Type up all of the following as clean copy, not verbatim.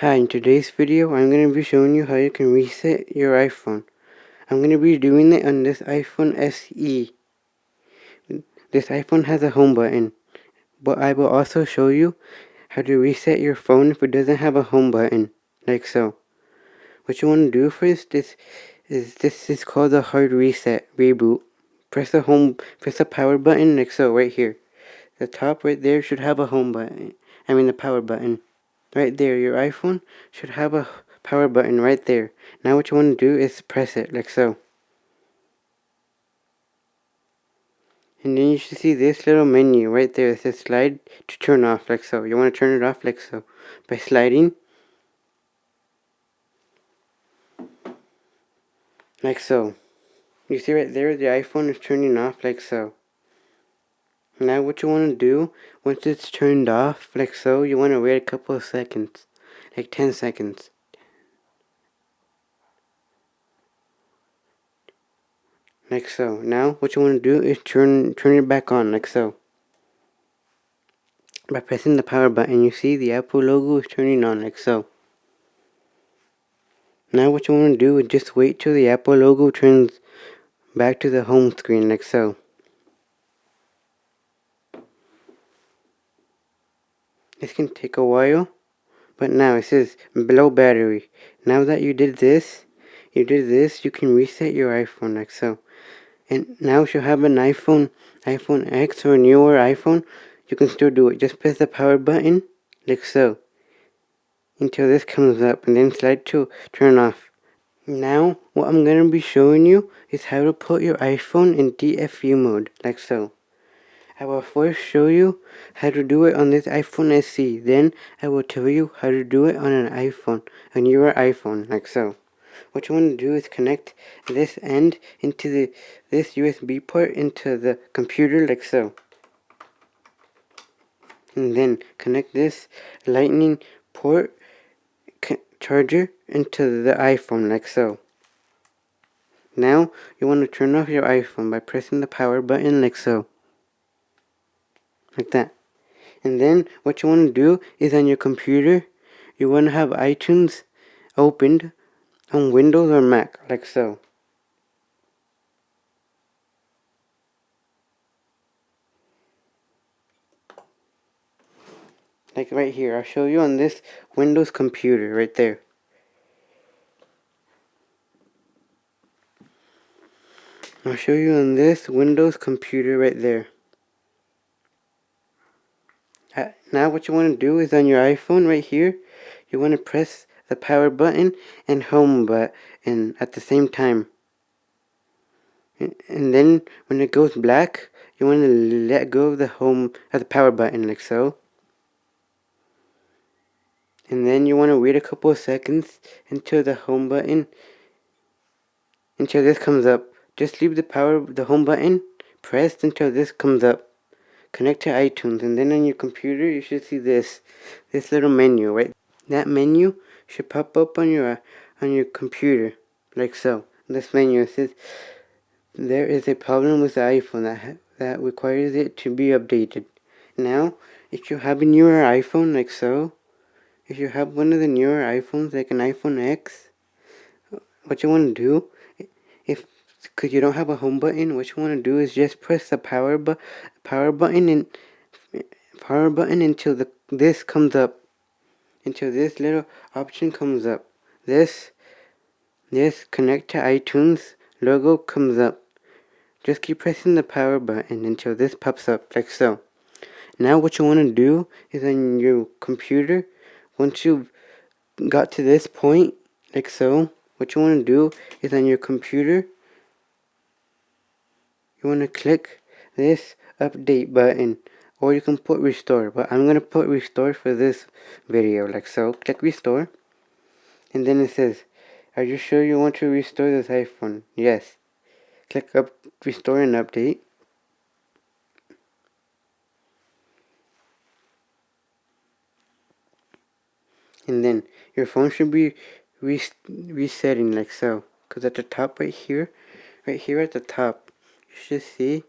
Hi, in today's video I'm going to be showing you how you can reset your iPhone. I'm going to be doing it on this iPhone SE. This iPhone has a home button, but I will also show you how to reset your phone if it doesn't have a home button, like so. What you want to do first this is called a hard reset reboot. Press the power button like so right here. The top right there should have a home button. The power button. Right there, your iPhone should have a power button right there. Now what you want to do is press it like so. And then you should see this little menu right there. It says slide to turn off like so. You want to turn it off like so. By sliding like so. You see right there the iPhone is turning off like so. Now what you want to do, once it's turned off like so, you want to wait a couple of seconds. Like 10 seconds. Like so. Now what you want to do is turn it back on like so. By pressing the power button, you see the Apple logo is turning on like so. Now what you want to do is just wait till the Apple logo turns back to the home screen like so. This can take a while, but now it says below battery. Now that you did this, you can reset your iPhone like so. And now if you have an iPhone X or a newer iPhone, you can still do it. Just press the power button like so until this comes up and then slide to turn off. Now what I'm going to be showing you is how to put your iPhone in DFU mode like so. I will first show you how to do it on this iPhone SE, then I will tell you how to do it on an iPhone, a newer iPhone like so. What you want to do is connect this end into this USB port into the computer like so. And then connect this lightning port charger into the iPhone like so. Now you want to turn off your iPhone by pressing the power button like so. Like that. And then what you want to do is on your computer, you want to have iTunes opened on Windows or Mac like so. Like right here, I'll show you on this Windows computer right there. I'll show you on this Windows computer right there. Now what you want to do is on your iPhone right here, you want to press the power button and home button at the same time. And then when it goes black, you want to let go of the power button like so. And then you want to wait a couple of seconds until the home button, until this comes up. Just leave the home button pressed until this comes up. Connect to iTunes, and then on your computer you should see this little menu, right? That menu should pop up on your computer like so. This menu says there is a problem with the iPhone that requires it to be updated. Now, if you have a newer iPhone like so, if you have one of the newer iPhones like an iPhone X, what you want to do, because you don't have a home button, what you want to do is just press the power button until this comes up, until this little option comes up. This connect to iTunes logo comes up. Just keep pressing the power button until this pops up like so. Now what you want to do is on your computer, once you've got to this point like so, what you want to do is on your computer, you want to click this update button, or you can put restore, but I'm going to put restore for this video like so. Click restore, and then it says, are you sure you want to restore this iPhone? Yes. Click restore and update. And then your phone should be resetting like so. Because at the top right here at the top, you should see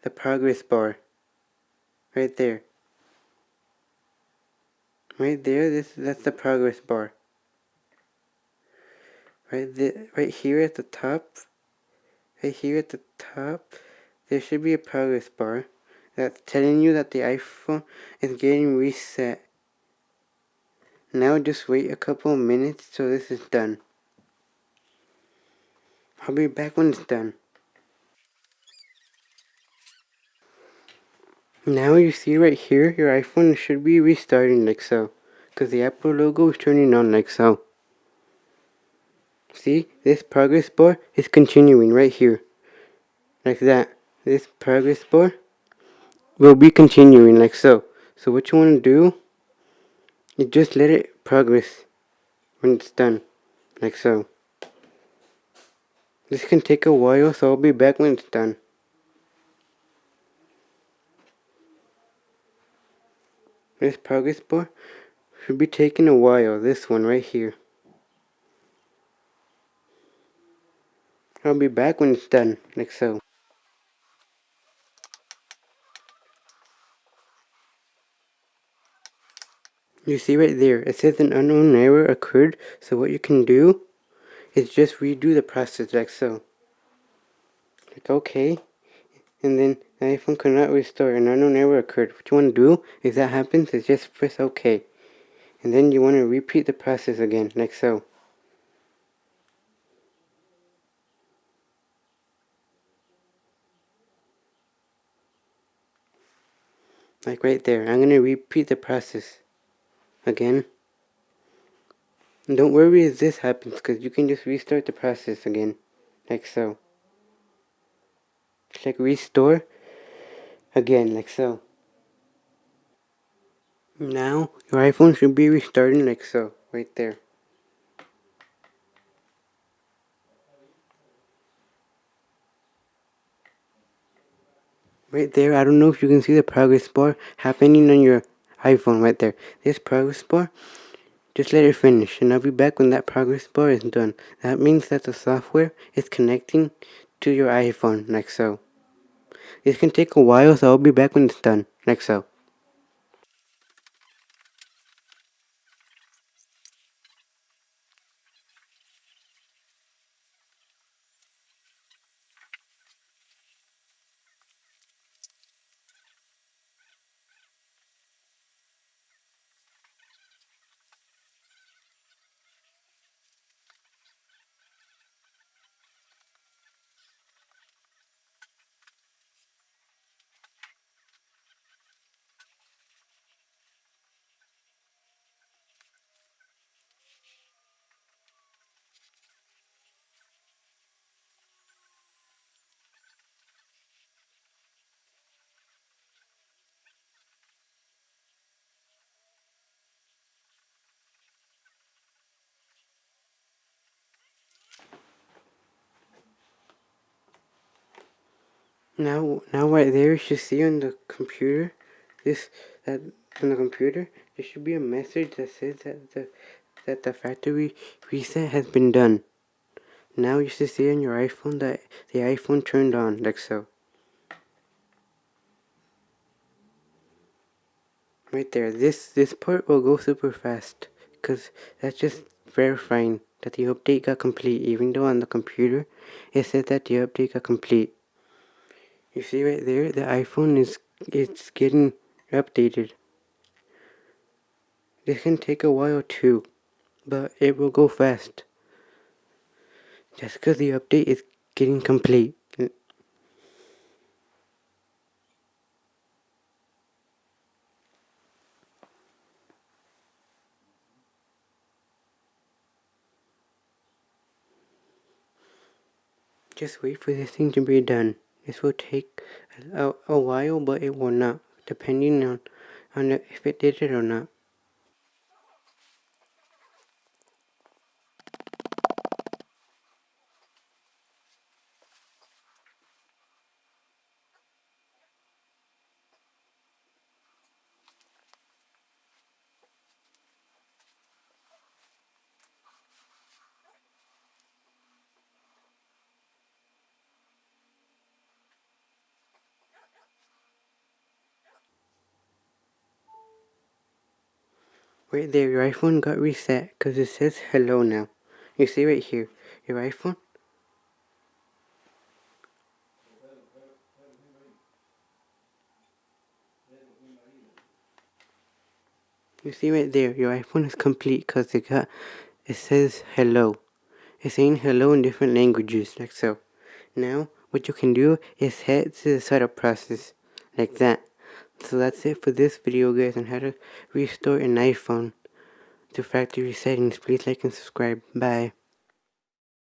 the progress bar. Right there. Right there, that's the progress bar. Right here at the top, right here at the top, there should be a progress bar that's telling you that the iPhone is getting reset. Now just wait a couple of minutes till this is done. I'll be back when it's done. Now you see right here, your iPhone should be restarting like so. Because the Apple logo is turning on like so. See, this progress bar is continuing right here. Like that. This progress bar will be continuing like so. So what you want to do is just let it progress when it's done. Like so. This can take a while, so I'll be back when it's done. This progress bar should be taking a while. This one right here. I'll be back when it's done. Like so. You see right there, it says an unknown error occurred, so what you can do is just redo the process like so. Click OK, and then the iPhone cannot restore, an unknown error occurred. What you want to do, if that happens, is just press OK. And then you want to repeat the process again, like so. Like right there, I'm going to repeat the process again. And don't worry if this happens, because you can just restart the process again, like so. Click restore again, like so. Now, your iPhone should be restarting like so, right there. Right there, I don't know if you can see the progress bar happening on your iPhone right there. This progress bar, just let it finish, and I'll be back when that progress bar is done. That means that the software is connecting to your iPhone, like so. This can take a while, so I'll be back when it's done, like so. Now right there, you should see on the computer, that on the computer, there should be a message that says that the factory reset has been done. Now you should see on your iPhone that the iPhone turned on, like so. Right there, this part will go super fast, because that's just verifying that the update got complete, even though on the computer, it said that the update got complete. You see right there, the iPhone it's getting updated. This can take a while too, but it will go fast. Just because the update is getting complete. Just wait for this thing to be done. This will take a while, but it will not, depending on if it did it or not. Right there, your iPhone got reset because it says hello now. You see right here, your iPhone. You see right there, your iPhone is complete because it says hello. It's saying hello in different languages, like so. Now, what you can do is head to the setup process, like that. So that's it for this video, guys, on how to restore an iPhone to factory settings. Please like and subscribe. Bye.